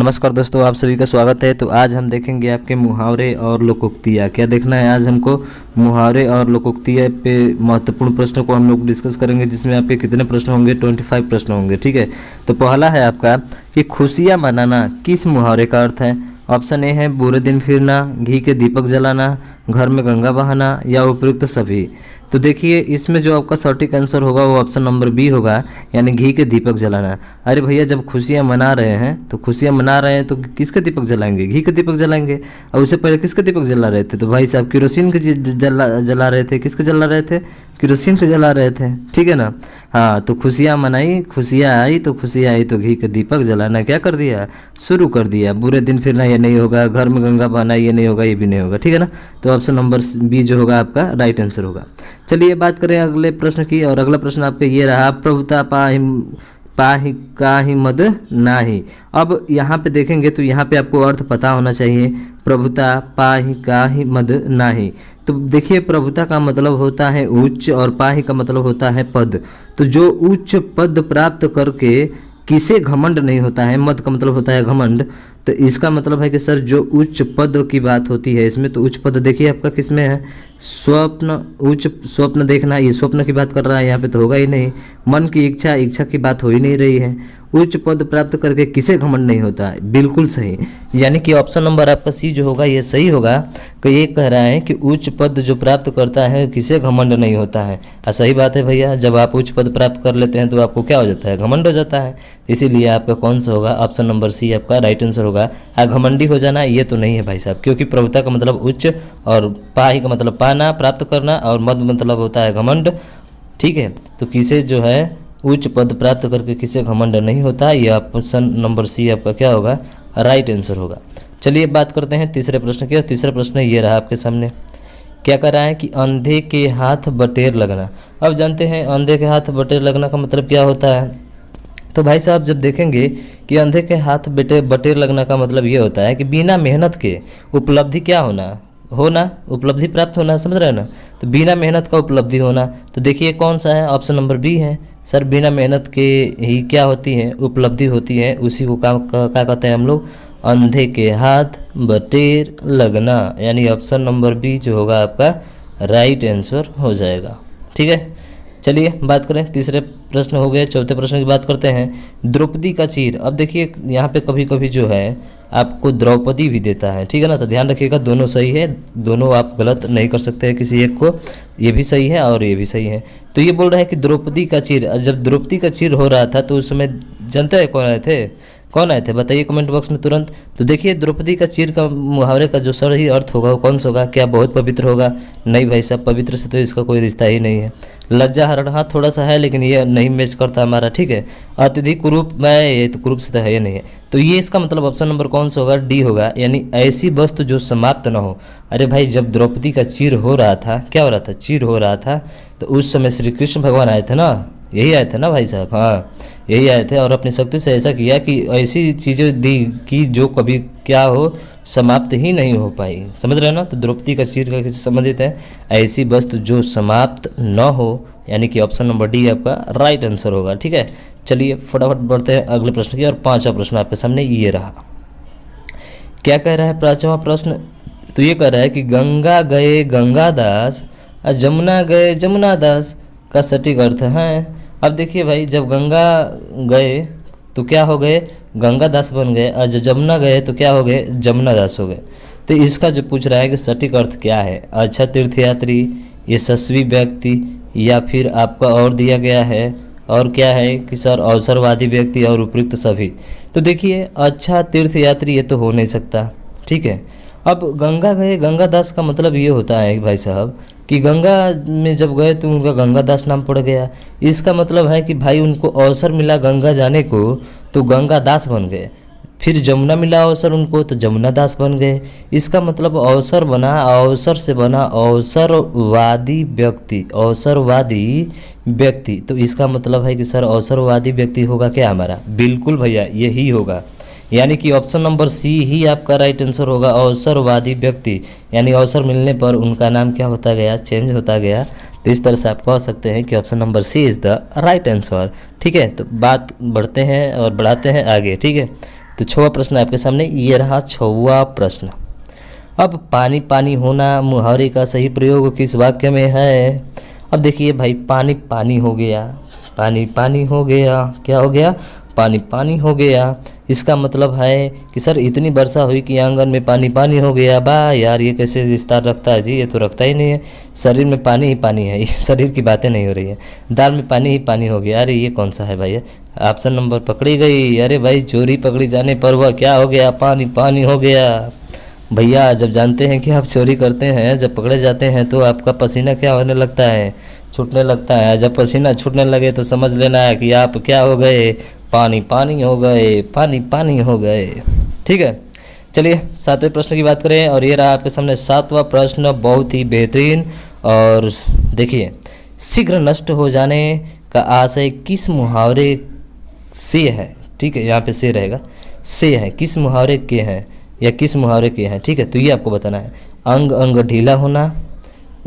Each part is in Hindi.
नमस्कार दोस्तों, आप सभी का स्वागत है। तो आज हम देखेंगे आपके मुहावरे और लोकोक्तियाँ। क्या देखना है आज हमको? मुहावरे और लोकोक्तियाँ पे महत्वपूर्ण प्रश्नों को हम लोग डिस्कस करेंगे, जिसमें आपके कितने प्रश्न होंगे? 25 प्रश्न होंगे। ठीक है, तो पहला है आपका कि खुशियाँ मनाना किस मुहावरे का अर्थ है? ऑप्शन ए है बुरे दिन फिरना, घी के दीपक जलाना, घर में गंगा बहाना, या उपयुक्त सभी। तो देखिए, इसमें जो आपका सटीक आंसर होगा वो ऑप्शन नंबर बी होगा, यानी घी के दीपक जलाना। अरे भैया, जब खुशियाँ मना रहे हैं तो खुशियाँ मना रहे हैं तो किसके दीपक जलाएंगे? घी के दीपक जलाएंगे। और उससे पहले किसके दीपक जला रहे थे? तो भाई साहब केरोसिन के जला रहे थे। किसके जला रहे थे? केरोसिन के जला रहे थे। ठीक है ना? हाँ, तो खुशियाँ मनाई, खुशियाँ आई, तो खुशियाँ आई तो घी के दीपक जलाना क्या कर दिया? शुरू कर दिया। बुरे दिन फिरना ये नहीं होगा, घर में गंगा बहाना ये नहीं होगा, ये भी नहीं होगा। ठीक है ना? तो ऑप्शन नंबर बी जो होगा आपका राइट आंसर होगा। चलिए बात करें अगले प्रश्न की, और अगला प्रश्न आपका ये रहा, प्रभुता पाहि काहि मद नाही। अब यहाँ पे देखेंगे तो यहाँ पे आपको अर्थ पता होना चाहिए। प्रभुता पाहि काहि मद नाही, तो देखिए प्रभुता का मतलब होता है उच्च और पाहि का मतलब होता है पद। तो जो उच्च पद प्राप्त करके किसे घमंड नहीं होता है, मद का मतलब होता है घमंड। तो इसका मतलब है कि सर जो उच्च पद की बात होती है इसमें, तो उच्च पद देखिए आपका किस में है? स्वप्न, उच्च स्वप्न देखना, ये स्वप्न की बात कर रहा है यहाँ पे, तो होगा ही नहीं। मन की इच्छा, इच्छा की बात हो ही नहीं रही है। उच्च पद प्राप्त करके किसे घमंड नहीं होता है? बिल्कुल सही, यानी कि ऑप्शन नंबर आपका सी जो होगा ये सही होगा। कि ये कह रहा है कि उच्च पद जो प्राप्त करता है किसे घमंड नहीं होता है। सही बात है भैया, जब आप उच्च पद प्राप्त कर लेते हैं तो आपको क्या हो जाता है? घमंड हो जाता है। इसीलिए आपका कौन सा होगा? ऑप्शन नंबर सी आपका राइट आंसर होगा। घमंडी हो जाना ये तो नहीं है भाई साहब, क्योंकि प्रभुता का मतलब उच्च और पाही का मतलब पाना, प्राप्त करना, और मद मतलब होता है घमंड। ठीक है, तो किसे जो है उच्च पद प्राप्त करके किसे घमंड नहीं होता, ये ऑप्शन नंबर सी आपका क्या होगा? राइट आंसर होगा। चलिए बात करते हैं तीसरे प्रश्न की, और तीसरा प्रश्न ये रहा आपके सामने। क्या कर रहा है कि अंधे के हाथ बटेर लगना। अब जानते हैं अंधे के हाथ बटेर लगना का मतलब क्या होता है। तो भाई साहब जब देखेंगे कि अंधे के हाथ बटेर लगना का मतलब ये होता है कि बिना मेहनत के उपलब्धि क्या होना, उपलब्धि प्राप्त होना, समझ रहे हैं ना? तो बिना मेहनत का उपलब्धि होना। तो देखिए कौन सा है? ऑप्शन नंबर बी है सर। बिना मेहनत के ही क्या होती है? उपलब्धि होती है। उसी को क्या कहते हैं हम लोग? अंधे के हाथ बटेर लगना, यानी ऑप्शन नंबर बी जो होगा आपका राइट आंसर हो जाएगा। ठीक है, चलिए बात करें, तीसरे प्रश्न हो गए। चौथे प्रश्न की बात करते हैं, द्रौपदी का चीर। अब देखिए यहाँ पे कभी कभी जो है आपको द्रौपदी भी देता है। ठीक है ना? तो ध्यान रखिएगा, दोनों सही है, दोनों आप गलत नहीं कर सकते हैं किसी एक को। ये भी सही है और ये भी सही है। तो ये बोल रहे हैं कि द्रौपदी का चीर, जब द्रौपदी का चीर हो रहा था तो उस समय जनता है कौन आए थे? कौन आए थे बताइए कमेंट बॉक्स में तुरंत। तो देखिए द्रौपदी का चीर का मुहावरे का जो सही अर्थ होगा वो कौन सा होगा? क्या बहुत पवित्र होगा? नहीं भाई साहब, पवित्र से तो इसका कोई रिश्ता ही नहीं है। लज्जा हरण, हाँ थोड़ा सा है, लेकिन ये नहीं मैच करता हमारा। ठीक है, अत्यधिक कुरूप में ये तो कुरूप से तो है ये नहीं है। तो ये इसका मतलब ऑप्शन नंबर कौन सा होगा? डी होगा, यानी ऐसी वस्तु जो समाप्त न हो। अरे भाई, जब द्रौपदी का चीर हो रहा था, क्या हो रहा था? चीर हो रहा था, तो उस समय श्री कृष्ण भगवान आए थे ना, यही आए थे ना भाई साहब? हाँ, यही आए थे, और अपनी शक्ति से ऐसा किया कि ऐसी चीज़ें दी कि जो कभी क्या हो, समाप्त ही नहीं हो पाई। समझ रहे हो ना? तो द्रौपदी का चीर का किसी संबंधित है? ऐसी वस्तु जो समाप्त न हो, यानी कि ऑप्शन नंबर डी आपका राइट आंसर होगा। ठीक है, चलिए फटाफट बढ़ते हैं अगले प्रश्न की, और पांचवा प्रश्न आपके सामने ये रहा। क्या कह रहा है पांचवा प्रश्न? तो ये कह रहा है कि गंगा गए गंगादास और जमुना गए जमुनादास का सटीक अर्थ है। अब देखिए भाई, जब गंगा गए तो क्या हो गए? गंगादास बन गए, और जब जमुना गए तो क्या हो गए? जमुनादास हो गए। तो इसका जो पूछ रहा है कि सटीक अर्थ क्या है? अच्छा तीर्थयात्री, यशस्वी व्यक्ति, या फिर आपका और दिया गया है, और क्या है कि सर अवसरवादी व्यक्ति और उपयुक्त सभी। तो देखिए अच्छा तीर्थयात्री ये तो हो नहीं सकता। ठीक है, अब गंगा गए गंगादास का मतलब ये होता है कि भाई साहब कि गंगा में जब गए तो उनका गंगादास नाम पड़ गया। इसका मतलब है कि भाई उनको अवसर मिला गंगा जाने को तो गंगादास बन गए। फिर जमुना मिला अवसर उनको तो जमुनादास बन गए। इसका मतलब अवसर बना, अवसर से बना अवसरवादी व्यक्ति, अवसरवादी व्यक्ति। तो इसका मतलब है कि सर अवसरवादी व्यक्ति होगा क्या हमारा? बिल्कुल भैया यही होगा, यानी कि ऑप्शन नंबर सी ही आपका राइट आंसर होगा, अवसरवादी व्यक्ति। यानी अवसर मिलने पर उनका नाम क्या होता गया? चेंज होता गया। तो इस तरह से आप कह सकते हैं कि option number C is the right answer. ठीक है, तो बात बढ़ते हैं और बढ़ाते हैं आगे। ठीक है, तो 6वां प्रश्न आपके सामने ये रहा 6वां प्रश्न। अब पानी पानी होना मुहावरे का सही प्रयोग किस वाक्य में है? अब देखिए भाई, पानी पानी हो गया, पानी पानी हो गया, क्या हो गया? पानी पानी हो गया। इसका मतलब है कि सर इतनी वर्षा हुई कि आंगन में पानी पानी हो गया। बा यार, ये कैसे विस्तार रखता है जी, ये तो रखता ही नहीं है। शरीर में पानी ही पानी है, ये शरीर की बातें नहीं हो रही है। दाल में पानी ही पानी हो गया, अरे ये कौन सा है भाई? ऑप्शन नंबर पकड़ी गई। अरे भाई, चोरी पकड़ी जाने पर वह क्या हो गया? पानी पानी हो गया। भैया, जब जानते हैं कि आप चोरी करते हैं, जब पकड़े जाते हैं तो आपका पसीना क्या होने लगता है? छूटने लगता है। जब पसीना छूटने लगे तो समझ लेना है कि आप क्या हो गए? पानी पानी हो गए, पानी पानी हो गए। ठीक है, चलिए 7वें प्रश्न की बात करें और ये रहा आपके सामने 7वां प्रश्न, बहुत ही बेहतरीन। और देखिए, शीघ्र नष्ट हो जाने का आशय किस मुहावरे से है? ठीक है, यहाँ पे से रहेगा, से है, किस मुहावरे के हैं या किस मुहावरे के हैं? ठीक है, तो ये आपको बताना है। अंग अंग ढीला होना,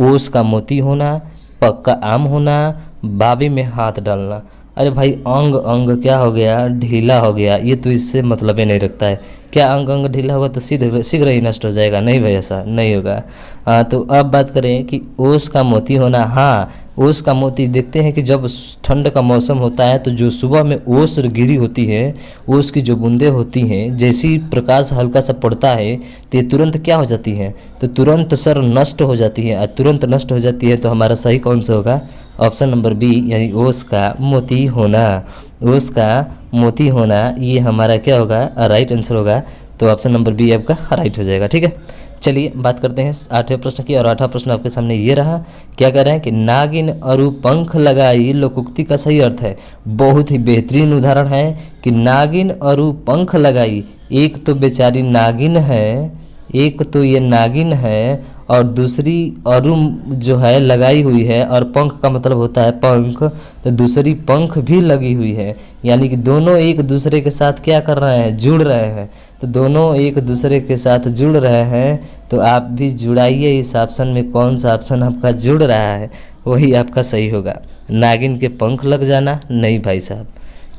ओस का मोती होना, पक्का आम होना, बाबी में हाथ डालना। अरे भाई, अंग अंग क्या हो गया? ढीला हो गया। ये तो इससे मतलब ही नहीं रखता है। क्या अंग अंग ढीला होगा तो शीघ्र ही नष्ट हो जाएगा? नहीं भाई, ऐसा नहीं होगा। तो अब बात करें कि ओस का मोती होना। हाँ, ओस का मोती देखते हैं कि जब ठंड का मौसम होता है तो जो सुबह में ओस गिरी होती है, ओस की जो बूंदें होती हैं, जैसी प्रकाश हल्का सा पड़ता है तो ये तुरंत क्या हो जाती हैं? तो तुरंत सर नष्ट हो जाती है। तुरंत नष्ट हो जाती है तो हमारा सही कौन सा होगा? ऑप्शन नंबर बी, यानी ओस का मोती होना। ओस का मोती होना, ये हमारा क्या होगा? राइट आंसर होगा। तो ऑप्शन नंबर बी आपका राइट हो जाएगा। ठीक है, चलिए बात करते हैं 8वें प्रश्न की। और 8वां प्रश्न आपके सामने ये रहा, क्या कह रहे हैं कि नागिन अरु पंख लगाई लोकोक्ति का सही अर्थ है। बहुत ही बेहतरीन उदाहरण है कि नागिन अरु पंख लगाई। एक तो बेचारी नागिन है, एक तो ये नागिन है और दूसरी अरु जो है लगाई हुई है, और पंख का मतलब होता है पंख, तो दूसरी पंख भी लगी हुई है। यानी कि दोनों एक दूसरे के साथ क्या कर रहे हैं? जुड़ रहे हैं। तो दोनों एक दूसरे के साथ जुड़ रहे हैं, तो आप भी जुड़ाइए इस ऑप्शन में। कौन सा ऑप्शन आपका जुड़ रहा है वही आपका सही होगा। नागिन के पंख लग जाना नहीं भाई साहब,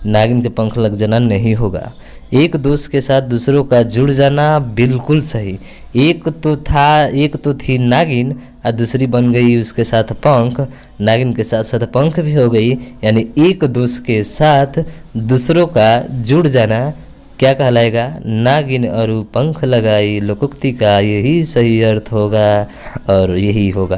नागिन के पंख लग जाना नहीं होगा। एक दोस्त के साथ दूसरों का जुड़ जाना बिल्कुल सही। एक तो थी नागिन और दूसरी बन गई उसके साथ पंख। नागिन के साथ साथ पंख भी हो गई, यानी एक दोस्त के साथ दूसरों का जुड़ जाना क्या कहलाएगा? नागिन और पंख लगाई लोकोक्ति का यही सही अर्थ होगा और यही होगा।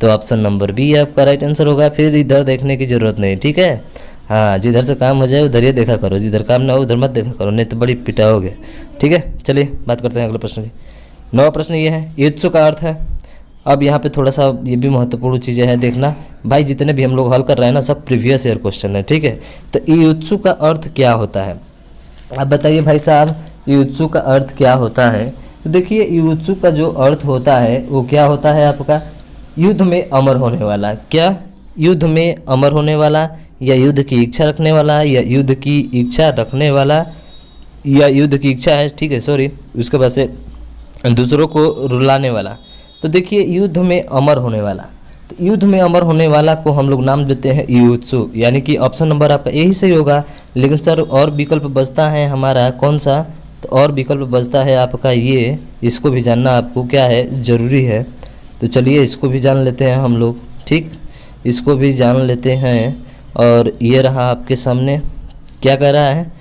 तो ऑप्शन नंबर बी आपका राइट आंसर होगा। फिर इधर देखने की जरूरत नहीं, ठीक है। हाँ, जिधर से काम हो जाए उधर ही देखा करो, जिधर काम ना हो उधर मत देखा करो, नहीं तो बड़ी पिटाओगे। ठीक है, चलिए बात करते हैं अगले प्रश्न की। 9वां प्रश्न ये है, युत्सु का अर्थ है। अब यहाँ पे थोड़ा सा ये भी महत्वपूर्ण चीज़ें हैं, देखना भाई। जितने भी हम लोग हल कर रहे हैं ना, सब प्रीवियस ईयर क्वेश्चन है, ठीक है। तो युत्सु का अर्थ क्या होता है? आप बताइए भाई साहब, युत्सु का अर्थ क्या होता है? तो देखिए, युत्सु का जो अर्थ होता है वो क्या होता है आपका? युद्ध में अमर होने वाला। क्या? युद्ध में अमर होने वाला, या युद्ध की इच्छा रखने वाला, या युद्ध की इच्छा रखने वाला, या युद्ध की इच्छा है, ठीक है, सॉरी, उसके बाद से दूसरों को रुलाने वाला। तो देखिए, युद्ध में अमर होने वाला, तो युद्ध में अमर होने वाला को हम लोग नाम देते हैं युत्सु, यानी कि ऑप्शन नंबर आपका यही सही होगा। लेकिन सर और विकल्प बचता है हमारा कौन सा? तो और विकल्प बचता है आपका ये, इसको भी जानना आपको क्या है? ज़रूरी है। तो चलिए इसको भी जान लेते हैं हम लोग, ठीक, इसको भी जान लेते हैं। और ये रहा आपके सामने, क्या कह रहा है?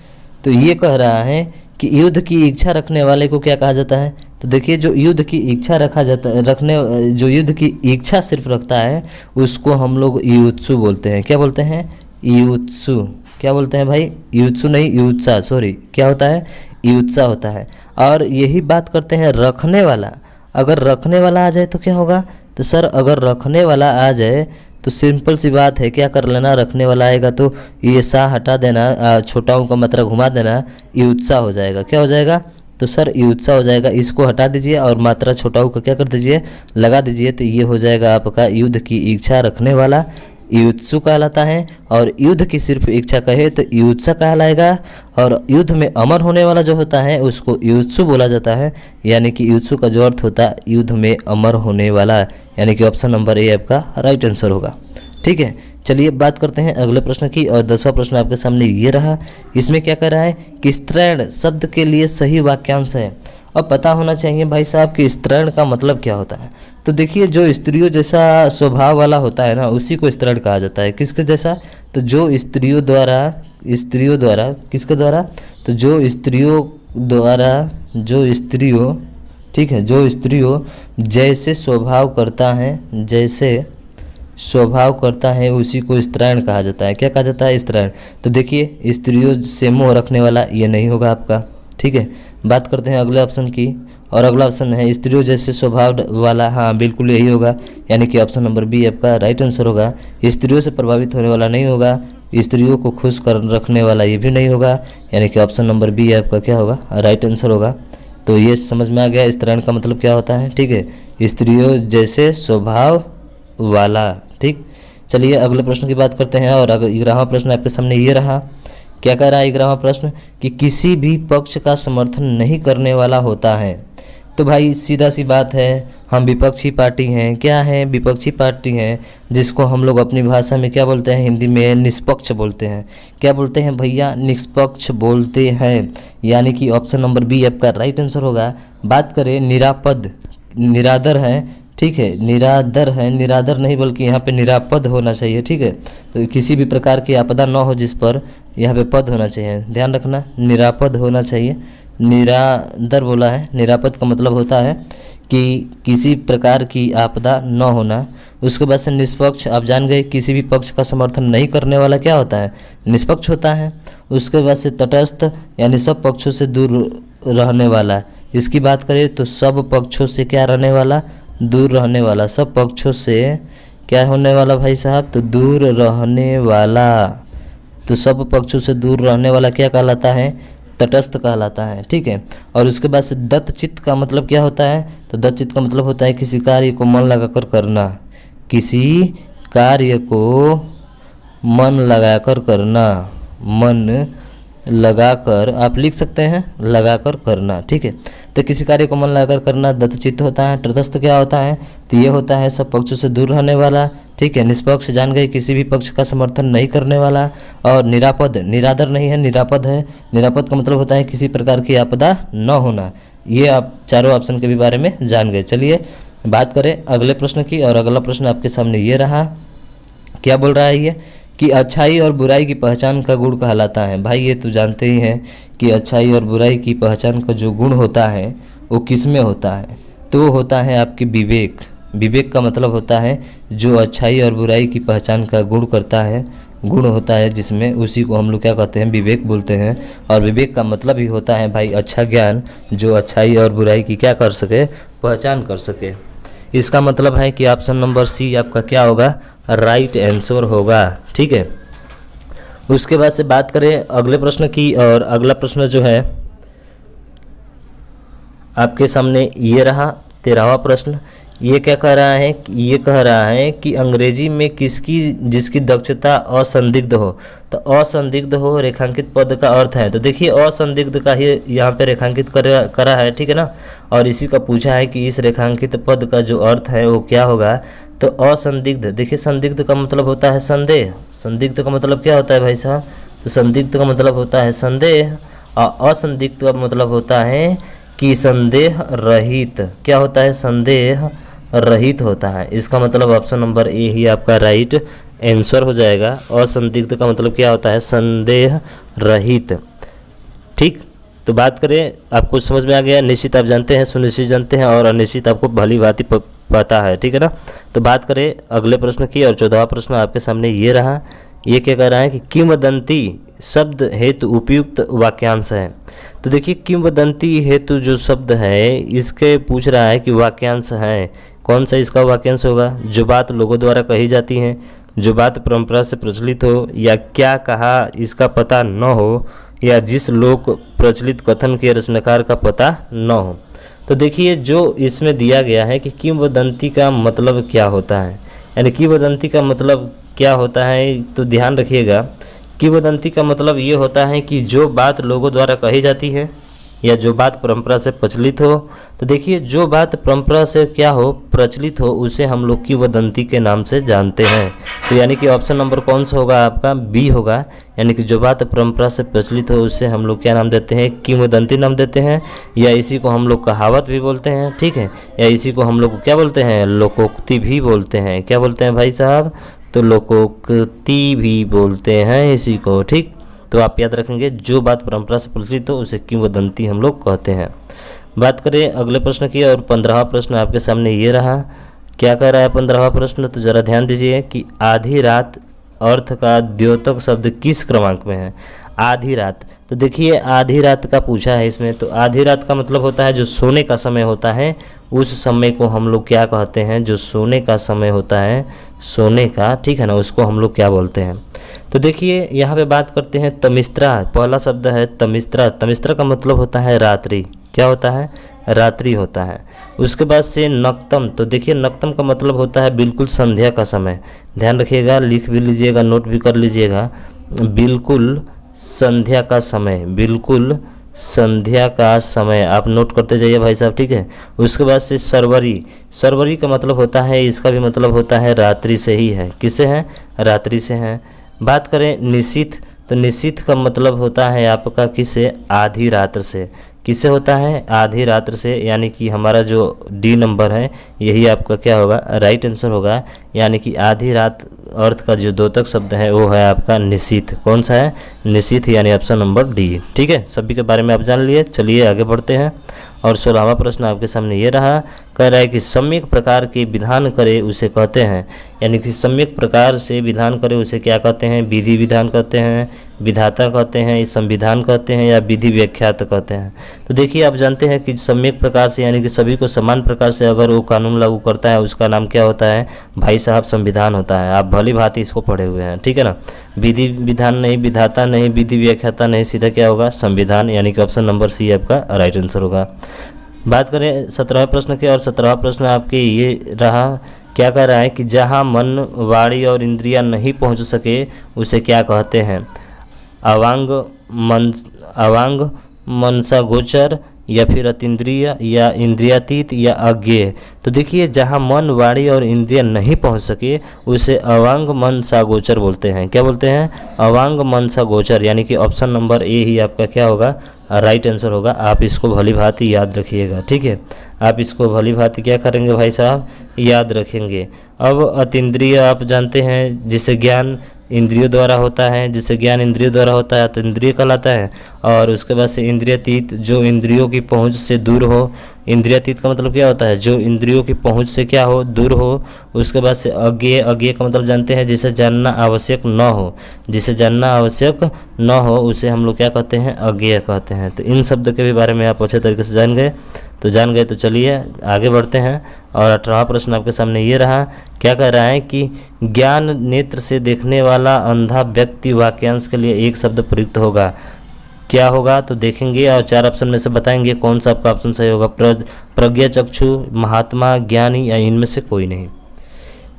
तो ये कह रहा है कि युद्ध की इच्छा रखने वाले को क्या कहा जाता है? तो देखिए, जो युद्ध की इच्छा जो युद्ध की इच्छा सिर्फ रखता है उसको हम लोग युत्सु बोलते हैं। क्या बोलते हैं? युत्सु। क्या बोलते हैं भाई? युत्सु नहीं, युत्सा, सॉरी, क्या होता है? युत्सा होता है। और यही बात करते हैं रखने वाला। अगर रखने वाला आ जाए तो क्या होगा? तो सर अगर रखने वाला आ जाए तो सिंपल सी बात है, क्या कर लेना? रखने वाला आएगा तो ये सा हटा देना, छोटाओं का मात्रा घुमा देना, युत्सा हो जाएगा। क्या हो जाएगा? तो सर युत्सा हो जाएगा। इसको हटा दीजिए और मात्रा छोटाओं का क्या कर दीजिए? लगा दीजिए। तो ये हो जाएगा आपका युद्ध की इच्छा रखने वाला, युत्सु कहलाता है। और युद्ध की सिर्फ इच्छा कहे तो युत्सा कहलाएगा। और युद्ध में अमर होने वाला जो होता है उसको युत्सु बोला जाता है। यानी कि युत्सु का जो अर्थ होता है युद्ध में अमर होने वाला, यानी कि ऑप्शन नंबर ए आपका राइट आंसर होगा। ठीक है। चलिए बात करते हैं अगले प्रश्न की, और 10वां प्रश्न आपके सामने ये रहा। इसमें क्या कर रहा है कि स्त्रैण शब्द के लिए सही वाक्यांश है। अब पता होना चाहिए भाई साहब कि स्त्रैण का मतलब क्या होता है। तो देखिए, जो स्त्रियों जैसा स्वभाव वाला होता है ना, उसी को स्त्रैण कहा जाता है। किसके जैसा? तो जो स्त्रियों द्वारा किसके द्वारा? तो जो स्त्रियों ठीक है, जो स्त्रियों जैसे स्वभाव करता है उसी को स्त्रैण कहा जाता है। क्या कहा जाता है? स्त्रैण। तो देखिए, स्त्रियों से मोह रखने वाला ये नहीं होगा आपका, ठीक है। बात करते हैं अगले ऑप्शन की, और अगला ऑप्शन है स्त्रियों जैसे स्वभाव वाला। हाँ, बिल्कुल यही होगा, यानी कि ऑप्शन नंबर बी आपका राइट आंसर होगा। स्त्रियों से प्रभावित होने वाला नहीं होगा, स्त्रियों को खुश कर रखने वाला ये भी नहीं होगा, यानी कि ऑप्शन नंबर बी आपका क्या होगा? राइट आंसर होगा। तो ये समझ में आ गया स्त्रैण का मतलब क्या होता है, ठीक है। स्त्रियों जैसे स्वभाव वाला, ठीक। चलिए अगले प्रश्न की बात करते हैं, और 11वां प्रश्न आपके सामने ये रहा। क्या कह रहा है 11वां प्रश्न कि किसी भी पक्ष का समर्थन नहीं करने वाला होता है। तो भाई सीधा सी बात है, हम विपक्षी पार्टी हैं। क्या है? विपक्षी पार्टी हैं, जिसको हम लोग अपनी भाषा में क्या बोलते हैं? हिंदी में निष्पक्ष बोलते हैं। क्या बोलते हैं भैया? निष्पक्ष बोलते हैं, यानी कि ऑप्शन नंबर बी आपका राइट आंसर होगा। बात करें निरापद, निरादर है, ठीक है, निरादर है, निरादर नहीं बल्कि यहाँ पे निरापद होना चाहिए, ठीक है। तो किसी भी प्रकार की आपदा न हो जिस पर यहाँ पे पद होना चाहिए, ध्यान रखना, निरापद होना चाहिए। निरादर बोला है, निरापद का मतलब होता है कि किसी प्रकार की आपदा न होना। उसके बाद से निष्पक्ष, आप जान गए, किसी भी पक्ष का समर्थन नहीं करने वाला क्या होता है? निष्पक्ष होता है। उसके बाद से तटस्थ, यानी सब पक्षों से दूर रहने वाला। इसकी बात करें तो सब पक्षों से क्या रहने वाला? दूर रहने वाला। सब पक्षों से क्या होने वाला भाई साहब? तो दूर रहने वाला। तो सब पक्षों से दूर रहने वाला क्या कहलाता है? तटस्थ कहलाता है, ठीक है। और उसके बाद से दत्तचित्त का मतलब क्या होता है? तो दत्तचित्त का मतलब होता है किसी कार्य को मन लगाकर करना। किसी कार्य को मन लगाकर करना, मन लगाकर आप लिख सकते हैं, लगाकर करना, ठीक है। तो किसी कार्य को मन लगाकर करना दत्तचित्त होता है। तटस्थ क्या होता है? तो ये होता है सब पक्षों से दूर रहने वाला, ठीक है। निष्पक्ष जान गए, किसी भी पक्ष का समर्थन नहीं करने वाला। और निरापद, निरादर नहीं है, निरापद है। निरापद का मतलब होता है किसी प्रकार की आपदा न होना। ये आप चारों ऑप्शन के भी बारे में जान गए। चलिए बात करें अगले प्रश्न की, और अगला प्रश्न आपके सामने ये रहा। क्या बोल रहा है ये कि अच्छाई और बुराई की पहचान का गुण कहलाता है। भाई ये तो जानते ही हैं कि अच्छाई और बुराई की पहचान का जो गुण होता है वो किस में होता है? तो वो होता है आपके विवेक। विवेक का मतलब होता है जो अच्छाई और बुराई की पहचान का गुण करता है, गुण होता है जिसमें, उसी को हम लोग क्या कहते हैं? विवेक बोलते हैं। और विवेक का मतलब ही होता है भाई अच्छा ज्ञान, जो अच्छाई और बुराई की क्या कर सके? पहचान कर सके। इसका मतलब है कि ऑप्शन नंबर सी आपका क्या होगा? राइट आंसर होगा, ठीक है। उसके बाद से बात करें अगले प्रश्न की, और अगला प्रश्न जो है आपके सामने ये रहा 13वां प्रश्न। ये क्या कह रहा है? ये कह रहा है कि अंग्रेजी में जिसकी दक्षता असंदिग्ध हो। तो असंदिग्ध हो रेखांकित पद का अर्थ है। तो देखिए असंदिग्ध का ही यहाँ पे रेखांकित करा है, ठीक है ना। और इसी का पूछा है कि इस रेखांकित पद का जो अर्थ है वो क्या होगा? तो असंदिग्ध। देखिए संदिग्ध का मतलब होता है संदेह। संदिग्ध का मतलब क्या होता है भाई साहब? तो संदिग्ध का मतलब होता है संदेह, और असंदिग्ध का मतलब होता है कि संदेह रहित। क्या होता है? संदेह रहित होता है। इसका मतलब ऑप्शन नंबर ए ही आपका राइट आंसर हो जाएगा। असंदिग्ध का मतलब क्या होता है? संदेह रहित, ठीक। तो बात करें, आपको समझ में आ गया। निश्चित आप जानते हैं, सुनिश्चित जानते हैं, और अनिश्चित आपको भली भांति पता है, ठीक है ना। तो बात करें अगले प्रश्न की, और 14वां प्रश्न आपके सामने ये रहा। ये क्या कह रहा है कि किंवदंती शब्द हेतु उपयुक्त वाक्यांश है। तो देखिए किंवदंती हेतु जो शब्द है इसके पूछ रहा है कि वाक्यांश है कौन सा इसका वाक्यांश होगा? जो बात लोगों द्वारा कही जाती है, जो बात परंपरा से प्रचलित हो, या क्या कहा इसका पता न हो, या जिस लोक प्रचलित कथन के रचनाकार का पता न हो। तो देखिए जो इसमें दिया गया है कि किंवदंती का मतलब क्या होता है, यानी किंवदंती का मतलब क्या होता है, तो ध्यान रखिएगा। किंवदंती का मतलब ये होता है कि जो बात लोगों द्वारा कही जाती है, या जो बात परंपरा से प्रचलित हो। तो देखिए जो बात परंपरा से क्या हो, प्रचलित हो, उसे हम लोग किंवदंती के नाम से जानते हैं। तो यानी कि ऑप्शन नंबर कौन सा होगा आपका, बी होगा। यानी कि जो बात परंपरा से प्रचलित हो उसे हम लोग क्या नाम देते हैं, किंवदंती नाम देते हैं, या इसी को हम लोग कहावत भी बोलते हैं, ठीक है, या इसी को हम लोग क्या बोलते हैं, लोकोक्ति भी बोलते हैं। क्या बोलते हैं भाई साहब, तो लोकोक्ति भी बोलते हैं इसी को, ठीक। तो आप याद रखेंगे जो बात परंपरा से प्रचलित हो उसे किंवदंती हम लोग कहते हैं। बात करें अगले प्रश्न की, और 15वां प्रश्न आपके सामने ये रहा। क्या कह रहा है 15वां प्रश्न, तो ज़रा ध्यान दीजिए कि आधी रात अर्थ का द्योतक शब्द किस क्रमांक में है। आधी रात, तो देखिए आधी रात का पूछा है इसमें, तो आधी रात का मतलब होता है जो सोने का समय होता है, उस समय को हम लोग क्या कहते हैं, जो सोने का समय होता है, सोने का, ठीक है ना, उसको हम लोग क्या बोलते हैं। तो देखिए यहाँ पे बात करते हैं तमिस्त्रा। पहला शब्द है तमिस्त्रा। तमिस्त्रा का मतलब होता है रात्रि। क्या होता है, रात्रि होता है। उसके बाद से नक्तम, तो देखिए नक्तम का मतलब होता है बिल्कुल संध्या का समय। ध्यान रखिएगा, लिख भी लीजिएगा, नोट भी कर लीजिएगा, बिल्कुल संध्या का समय, बिल्कुल संध्या का समय, आप नोट करते जाइए भाई साहब, ठीक है। उसके बाद से सरवरी। सरवरी का मतलब होता है, इसका भी मतलब होता है रात्रि से ही है। किससे है, रात्रि से है। बात करें निशीथ, तो निशीथ का मतलब होता है आपका किससे, आधी रात्र से। किससे होता है, आधी रात्र से, यानी कि हमारा जो डी नंबर है यही आपका क्या होगा, राइट आंसर होगा। यानी कि आधी रात अर्थ का जो द्योतक शब्द है वो है आपका निशीथ। कौन सा है, निशीथ, यानी ऑप्शन नंबर डी, ठीक है। सभी के बारे में आप जान लिए, चलिए आगे बढ़ते हैं। और 16वां प्रश्न आपके सामने ये रहा। कह रहा है कि सम्यक प्रकार के विधान करे उसे कहते हैं, यानी कि सम्यक प्रकार से विधान करे उसे क्या कहते हैं, विधि विधान कहते हैं, विधाता कहते हैं, संविधान कहते हैं, या विधि व्याख्यात कहते हैं। तो देखिए आप जानते हैं कि सम्यक प्रकार से यानी कि सभी को समान प्रकार से अगर वो कानून लागू करता है उसका नाम क्या होता है भाई साहब, संविधान होता है। आप भली भांति इसको पढ़े हुए हैं, ठीक है ना। विधि विधान नहीं, विधाता नहीं, विधि व्याख्याता नहीं, सीधा क्या होगा, संविधान, यानी कि ऑप्शन नंबर सी आपका राइट आंसर होगा। बात करें 17वें प्रश्न की, और 17वां प्रश्न आपके ये रहा। क्या कह रहा है कि जहाँ मन, वाणी और इंद्रियां नहीं पहुँच सके उसे क्या कहते हैं, अवांग मनसा गोचर, या फिर अतीन्द्रिय, या इंद्रियातीत, या अज्ञेय। तो देखिए जहाँ मन, वाणी और इंद्रिय नहीं पहुँच सके उसे अवांग मन सा गोचर बोलते हैं। क्या बोलते हैं, अवांग मन सा गोचर, यानी कि ऑप्शन नंबर ए ही आपका क्या होगा, राइट आंसर होगा। आप इसको भली भांति याद रखिएगा, ठीक है। आप इसको भली भांति क्या करेंगे भाई साहब, याद रखेंगे। अब अतीन्द्रिय आप जानते हैं जिसे ज्ञान इंद्रियों द्वारा होता है, जिसे ज्ञान इंद्रियों द्वारा होता है तो इंद्रिय कहलाता है। और उसके बाद से इंद्रियातीत, जो इंद्रियों की पहुंच से दूर हो। इंद्रियातीत का मतलब क्या होता है, जो इंद्रियों की पहुंच से क्या हो, दूर हो। उसके बाद से अज्ञेय, अज्ञेय का मतलब जानते हैं जिसे जानना आवश्यक न हो, जिसे जानना आवश्यक न हो उसे हम लोग क्या कहते हैं, अज्ञेय कहते हैं। तो इन शब्द के भी बारे में आप अच्छे तरीके से जान गए। तो चलिए आगे बढ़ते हैं। और 18वां प्रश्न आपके सामने ये रहा। क्या कह रहा है कि ज्ञान नेत्र से देखने वाला अंधा व्यक्ति वाक्यांश के लिए एक शब्द प्रयुक्त होगा। क्या होगा तो देखेंगे और 4 ऑप्शन में से बताएंगे कौन सा आपका ऑप्शन सही होगा। प्रज्ञा चक्षु, महात्मा, ज्ञानी, या इनमें से कोई नहीं।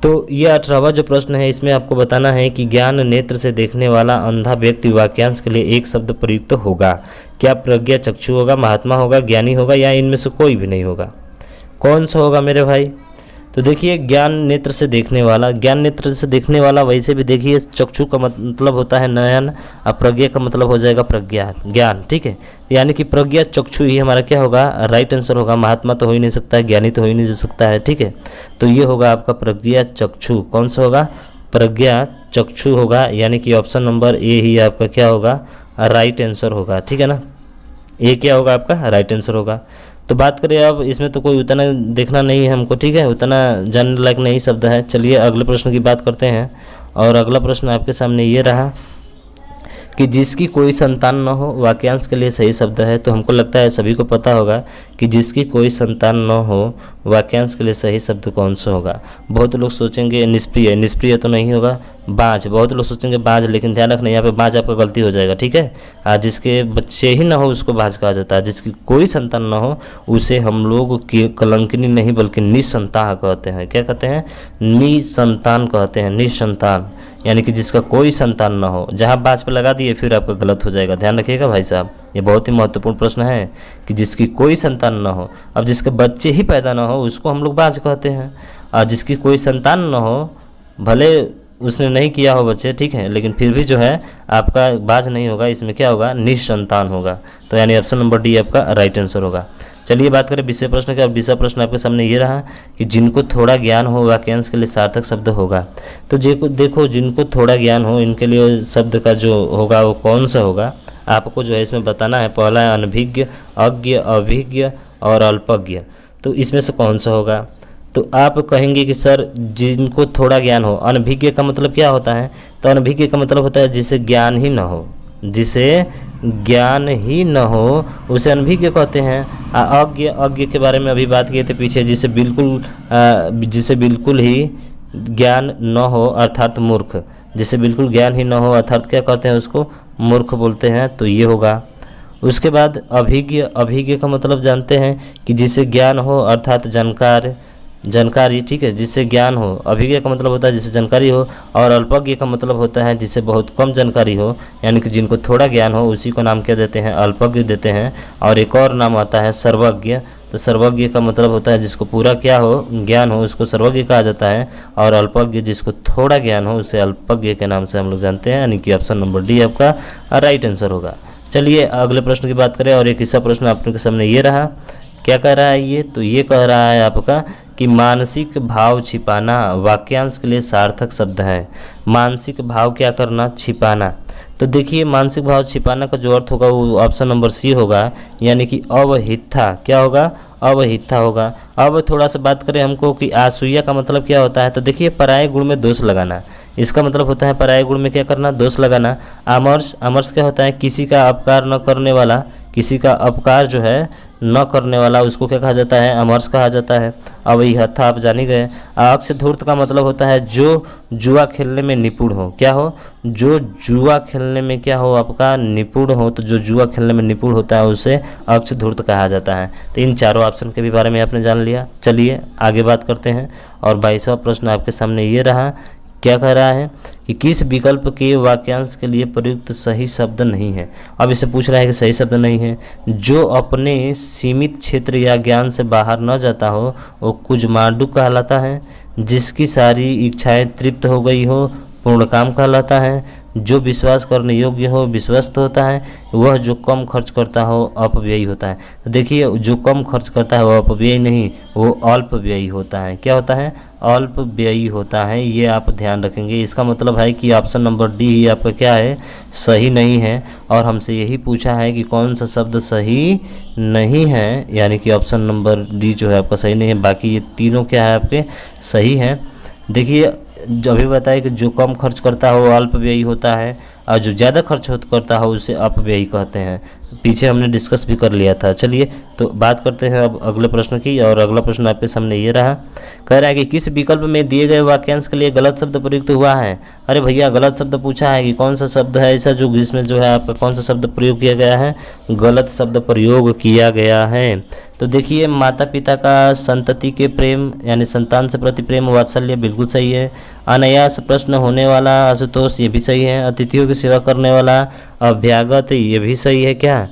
तो ये 18वां जो प्रश्न है इसमें आपको बताना है कि ज्ञान नेत्र से देखने वाला अंधा व्यक्ति वाक्यांश के लिए एक शब्द प्रयुक्त होगा। क्या प्रज्ञा चक्षु होगा, महात्मा होगा, ज्ञानी होगा, या इनमें से कोई भी नहीं होगा। कौन सा होगा मेरे भाई। तो देखिए ज्ञान नेत्र से देखने वाला, ज्ञान नेत्र से देखने वाला, वैसे भी देखिए चक्षु का मतलब होता है नयन, और प्रज्ञा का मतलब हो जाएगा प्रज्ञा, ज्ञान, ठीक है। यानी कि प्रज्ञा चक्षु ही हमारा क्या होगा, राइट आंसर होगा। महात्मा तो हो ही नहीं सकता है, ज्ञानी तो हो ही नहीं सकता है, ठीक है। तो ये होगा आपका प्रज्ञा चक्षु। कौन सा होगा, प्रज्ञा चक्षु होगा। यानी कि ऑप्शन नंबर ए ही आपका क्या होगा, राइट आंसर होगा, ठीक है ना। ये क्या होगा आपका राइट आंसर होगा। तो बात करें अब इसमें तो कोई उतना देखना नहीं है हमको, ठीक है, उतना जानने लायक नहीं शब्द है। चलिए अगले प्रश्न की बात करते हैं। और अगला प्रश्न आपके सामने ये रहा कि जिसकी कोई संतान न हो वाक्यांश के लिए सही शब्द है। तो हमको लगता है सभी को पता होगा कि जिसकी कोई संतान न हो वाक्यांश के लिए सही शब्द कौन सा होगा। बहुत लोग सोचेंगे निष्प्रिय, निष्प्रिय तो नहीं होगा, बाज, बहुत लोग सोचेंगे बाज, लेकिन ध्यान रखना यहाँ पे बाज आपका गलती हो जाएगा, ठीक है। जिसके बच्चे ही ना हो उसको बाज कहा जाता है, जिसकी कोई संतान ना हो उसे हम लोग कलंकिनी नहीं बल्कि निसंतान कहते हैं। क्या कहते हैं? निसंतान कहते हैं, निसंतान, यानी कि जिसका कोई संतान ना हो। जहाँ बाज पे लगा दिए फिर आपका गलत हो जाएगा, ध्यान रखिएगा भाई साहब। ये बहुत ही महत्वपूर्ण प्रश्न है कि जिसकी कोई संतान ना हो। अब जिसके बच्चे ही पैदा ना हो उसको हम लोग बाज कहते हैं, और जिसकी कोई संतान ना हो, भले उसने नहीं किया हो बच्चे, ठीक है, लेकिन फिर भी जो है आपका बाज नहीं होगा, इसमें क्या होगा? निसंतान होगा। तो यानी ऑप्शन नंबर डी आपका राइट आंसर होगा। चलिए बात करें 20वें प्रश्न का। 20वां प्रश्न आपके सामने ये रहा कि जिनको थोड़ा ज्ञान हो वाक्यांश के लिए सार्थक शब्द होगा। तो देखो जिनको थोड़ा ज्ञान हो इनके लिए शब्द का जो होगा वो कौन सा होगा, आपको जो है इसमें बताना है। पहला है अनभिज्ञ, अज्ञ, अभिज्ञ और अल्पज्ञ। तो इसमें से कौन सा होगा? तो आप कहेंगे कि सर जिनको थोड़ा ज्ञान हो। अनभिज्ञ का मतलब क्या होता है? तो अनभिज्ञ का मतलब होता है जिसे ज्ञान ही न हो, जिसे ज्ञान ही न हो उसे अनभिज्ञ कहते हैं। अज्ञ के बारे में अभी बात किए थे पीछे, जिसे बिल्कुल ही ज्ञान न हो अर्थात मूर्ख। जिसे बिल्कुल ज्ञान ही न हो अर्थात क्या कहते हैं? उसको मूर्ख बोलते हैं। तो ये होगा। उसके बाद अभिज्ञ का मतलब जानते हैं कि जिसे ज्ञान हो अर्थात जानकारी, ठीक है, जिससे ज्ञान हो। अभिज्ञ का मतलब होता है जिसे जानकारी हो, और अल्पज्ञ का मतलब होता है जिसे बहुत कम जानकारी हो, यानी कि जिनको थोड़ा ज्ञान हो उसी को नाम क्या देते हैं? अल्पज्ञ देते हैं। और एक और नाम आता है सर्वज्ञ। तो सर्वज्ञ का मतलब होता है जिसको पूरा क्या हो? ज्ञान हो, उसको सर्वज्ञ कहा जाता है। और अल्पज्ञ जिसको थोड़ा ज्ञान हो उसे अल्पज्ञ के नाम से हम लोग जानते हैं, यानी कि ऑप्शन नंबर डी आपका राइट आंसर होगा। चलिए अगले प्रश्न की बात करें। और एक हिस्सा प्रश्न आपके सामने ये रहा, क्या कह रहा है ये? तो ये कह रहा है आपका कि मानसिक भाव छिपाना वाक्यांश के लिए सार्थक शब्द है। मानसिक भाव क्या करना? छिपाना। तो देखिए मानसिक भाव छिपाना का जो अर्थ होगा वो ऑप्शन नंबर सी होगा, यानी कि अवहितता। क्या होगा? अवहितता होगा। अब थोड़ा सा बात करें हमको कि आसूया का मतलब क्या होता है। तो देखिए पराये गुण में दोष लगाना, इसका मतलब होता है पराये गुण में क्या करना? दोष लगाना। आमर्ष क्या होता है? किसी का अपकार न करने वाला, किसी का अपकार जो है न करने वाला, उसको क्या कहा जाता है? अमर्ष कहा जाता है। अब यही हत्था आप जान ही गए। अक्ष धूर्त का मतलब होता है जो जुआ खेलने में निपुण हो। क्या हो? जो जुआ खेलने में क्या हो? आपका निपुण हो। तो जो जुआ खेलने में निपुण होता है उसे अक्ष धूर्त कहा जाता है। तो इन चारों ऑप्शन के भी बारे में आपने जान लिया। चलिए आगे बात करते हैं। और 22वां प्रश्न आपके सामने ये रहा, क्या कह रहा है कि किस विकल्प के वाक्यांश के लिए प्रयुक्त सही शब्द नहीं है। अब इसे पूछ रहा है कि सही शब्द नहीं है। जो अपने सीमित क्षेत्र या ज्ञान से बाहर न जाता हो वो कुजमांडू कहलाता है। जिसकी सारी इच्छाएं तृप्त हो गई हो पूर्ण काम कहलाता है। जो विश्वास करने योग्य हो विश्वस्त होता है। वह जो कम खर्च करता हो अपव्ययी होता है। तो देखिए जो कम खर्च करता है वो अपव्ययी नहीं, वो अल्पव्ययी होता है। क्या होता है? अल्पव्ययी होता है। ये आप ध्यान रखेंगे। इसका मतलब है कि ऑप्शन नंबर डी ही आपका क्या है? सही नहीं है। और हमसे यही पूछा है कि कौन सा शब्द सही नहीं है, यानी कि ऑप्शन नंबर डी जो है आपका सही नहीं है। बाकी ये तीनों क्या है? आपके सही हैं। देखिए जो अभी बताया कि जो कम खर्च करता हो वो अल्पव्ययी होता है, और जो ज़्यादा खर्च करता हो उसे अपव्ययी कहते हैं। पीछे हमने डिस्कस भी कर लिया था। चलिए तो बात करते हैं अब अगले प्रश्न की। और अगला प्रश्न आपके सामने ये रहा, कह रहा है कि किस विकल्प में दिए गए वाक्यांश के लिए गलत शब्द प्रयुक्त हुआ है। अरे भैया गलत शब्द पूछा है कि कौन सा शब्द है ऐसा जो जिसमें जो है आपका कौन सा शब्द प्रयोग किया गया है? गलत शब्द प्रयोग किया गया है। तो देखिए माता पिता का संतति के प्रेम यानी संतान से प्रति प्रेम वात्सल्य बिल्कुल सही है। अनायास प्रश्न होने वाला आशुतोष ये भी सही है। अतिथियों की सेवा करने वाला अभ्यागत ये भी सही है। क्या?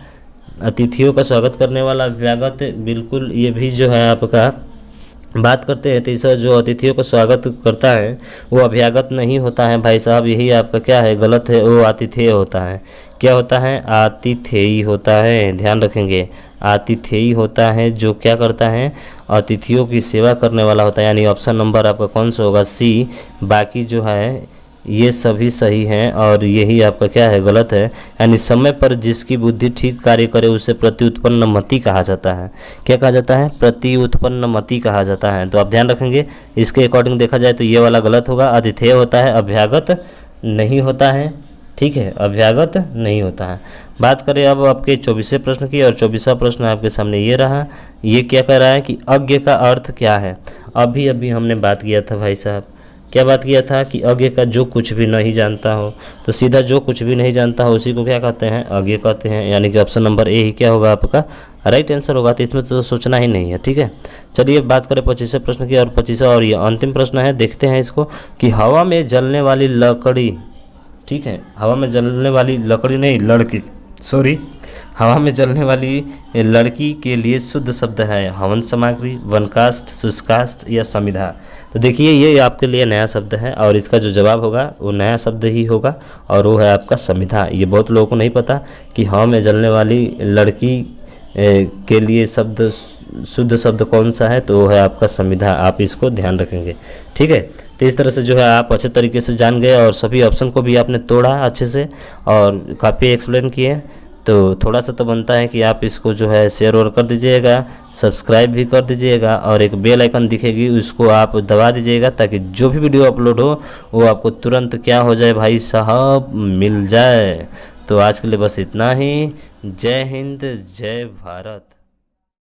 अतिथियों का स्वागत करने वाला अभ्यागत बिल्कुल ये भी जो है आपका बात करते हैं। तीसरा जो अतिथियों का स्वागत करता है वो अभ्यागत नहीं होता है भाई साहब, यही आपका क्या है? गलत है, वो आतिथेय होता है। क्या होता है? आतिथेयी होता है। ध्यान रखेंगे आतिथेयी होता है जो क्या करता है? अतिथियों की सेवा करने वाला होता है। यानी ऑप्शन नंबर आपका कौन सा होगा? सी। बाकी जो है ये सभी सही हैं और यही आपका क्या है? गलत है। यानी समय पर जिसकी बुद्धि ठीक कार्य करे उसे प्रत्युत्पन्न मति कहा जाता है। क्या कहा जाता है? प्रत्युत्पन्न मति कहा जाता है। तो आप ध्यान रखेंगे इसके अकॉर्डिंग देखा जाए तो ये वाला गलत होगा। आतिथेय होता है, अभ्यागत नहीं होता है। ठीक है, अभ्यागत नहीं होता है। बात करें अब आपके 24वें प्रश्न की। और 24वां प्रश्न आपके सामने ये रहा, ये क्या कह रहा है कि अज्ञ का अर्थ क्या है? अभी हमने बात किया था भाई साहब। क्या बात किया था कि अज्ञ का जो कुछ भी नहीं जानता हो, तो सीधा जो कुछ भी नहीं जानता हो उसी को क्या कहते हैं, अज्ञ कहते हैं। यानी कि ऑप्शन नंबर ए ही क्या होगा आपका राइट आंसर होगा। तो इसमें तो सोचना ही नहीं है, ठीक है। चलिए बात करें 25वें प्रश्न की, और 25वां और ये अंतिम प्रश्न है, देखते हैं इसको कि हवा में जलने वाली लकड़ी, ठीक है, हवा में जलने वाली लकड़ी नहीं लड़की, सॉरी, हवा में जलने वाली लड़की के लिए शुद्ध शब्द है हवन सामग्री, वनकाष्ठ, शुष्काष्ठ या समिधा। तो देखिए ये आपके लिए नया शब्द है और इसका जो जवाब होगा वो नया शब्द ही होगा और वो है आपका समिधा। ये बहुत लोगों को नहीं पता कि हवा में जलने वाली लड़की के लिए शब्द शुद्ध शब्द कौन सा है, तो वो है आपका समिधा। आप इसको ध्यान रखेंगे, ठीक है। तो इस तरह से जो है आप अच्छे तरीके से जान गए और सभी ऑप्शन को भी आपने तोड़ा अच्छे से और काफ़ी एक्सप्लेन किए। तो थोड़ा सा तो बनता है कि आप इसको जो है शेयर और कर दीजिएगा, सब्सक्राइब भी कर दीजिएगा और एक बेल आइकन दिखेगी उसको आप दबा दीजिएगा ताकि जो भी वीडियो अपलोड हो वो आपको तुरंत क्या हो जाए भाई साहब, मिल जाए। तो आज के लिए बस इतना ही। जय हिंद, जय भारत।